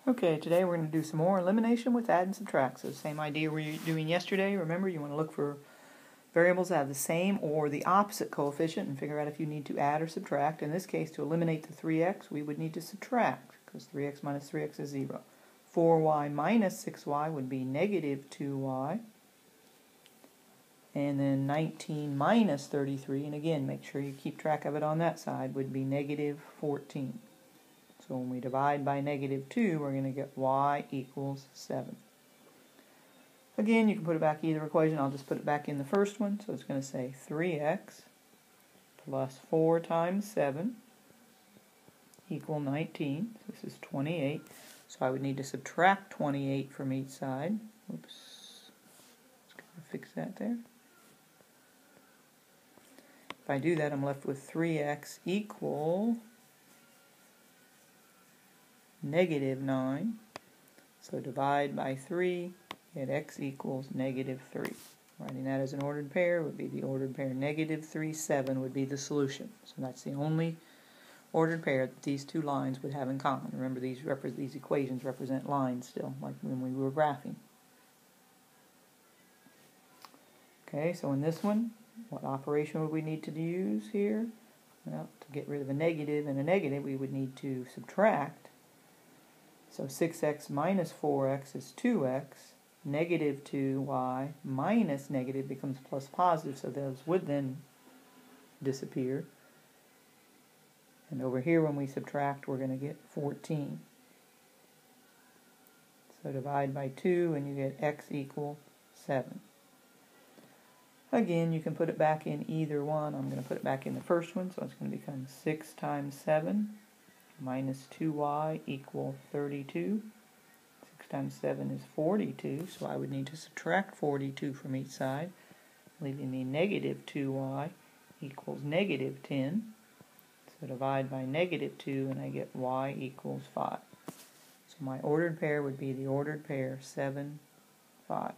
Okay, today we're going to do some more elimination with add and subtract. So same idea we were doing yesterday. Remember, you want to look for variables that have the same or the opposite coefficient and figure out if you need to add or subtract. In this case, to eliminate the 3x, we would need to subtract, because 3x minus 3x is 0. 4y minus 6y would be negative 2y. And then 19 minus 33, and again, make sure you keep track of it on that side, would be negative 14. So when we divide by negative 2, we're going to get y equals 7. Again, you can put it back either equation. I'll just put it back in the first one. So it's going to say 3x plus 4 times 7 equal 19. So this is 28. So I would need to subtract 28 from each side. Oops. Just going to fix that there. If I do that, I'm left with 3x equal negative 9. So divide by 3, get x equals negative 3. Writing that as an ordered pair would be the ordered pair negative 3, 7 would be the solution. So that's the only ordered pair that these two lines would have in common. Remember, these equations represent lines still, like when we were graphing. Okay, so in this one, what operation would we need to use here? Well, to get rid of a negative and a negative, we would need to subtract. So 6x minus 4x is 2x. Negative 2y minus negative becomes plus positive, so those would then disappear. And over here, when we subtract, we're going to get 14. So divide by 2, and you get x equal 7. Again, you can put it back in either one. I'm going to put it back in the first one, so it's going to become 6 times 7 minus 2y equal 32. 6 times 7 is 42, so I would need to subtract 42 from each side, leaving me negative 2y equals negative 10. So divide by negative 2, and I get y equals 5. So my ordered pair would be the ordered pair 7, 5.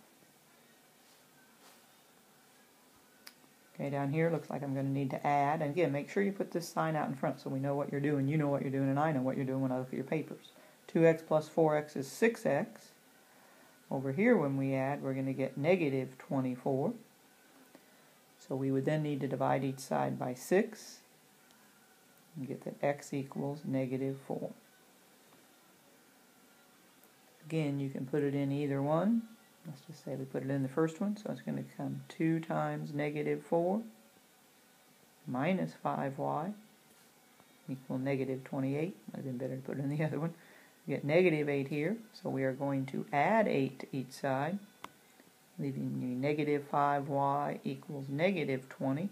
Okay, down here it looks like I'm going to need to add. And again, make sure you put this sign out in front so we know what you're doing. You know what you're doing, and I know what you're doing when I look at your papers. 2x plus 4x is 6x. Over here, when we add, we're going to get negative 24. So we would then need to divide each side by 6 and get that x equals negative 4. Again, you can put it in either one. Let's just say we put it in the first one, so it's going to become 2 times negative 4 minus 5y equal negative 28. Might have been better to put it in the other one. We get negative 8 here, so we are going to add 8 to each side, leaving you negative 5y equals negative 20.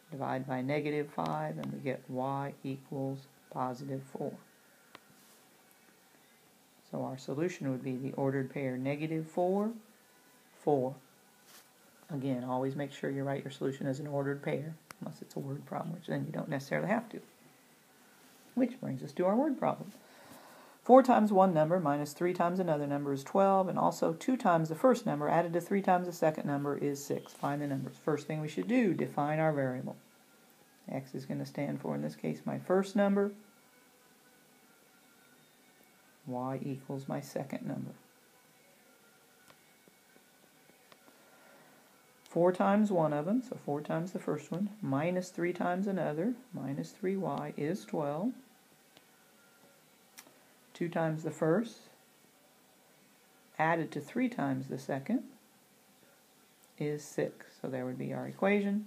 Divide by negative 5, and we get y equals positive 4. So our solution would be the ordered pair negative 4, 4. Again, always make sure you write your solution as an ordered pair, unless it's a word problem, which then you don't necessarily have to. Which brings us to our word problem. 4 times one number minus 3 times another number is 12, and also 2 times the first number added to 3 times the second number is 6. Find the numbers. First thing we should do, define our variable. X is going to stand for, in this case, my first number. Y equals my second number. 4 times one of them, so 4 times the first one, minus 3 times another, minus 3y is 12. 2 times the first, added to 3 times the second, is 6. So there would be our equation.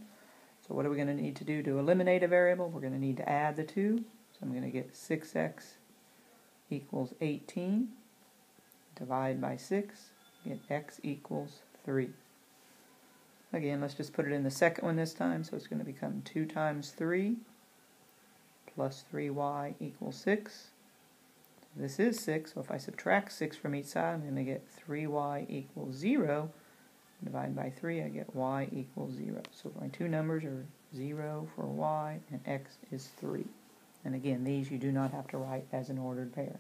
So what are we going to need to do to eliminate a variable? We're going to need to add the 2. So I'm going to get 6x equals 18. Divide by 6, get x equals 3. Again, let's just put it in the second one this time, so it's going to become 2 times 3 plus 3y equals 6. This is 6, so if I subtract 6 from each side, I'm going to get 3y equals 0. Divide by 3, I get y equals 0. So my two numbers are 0 for y, and x is 3. And again, these you do not have to write as an ordered pair.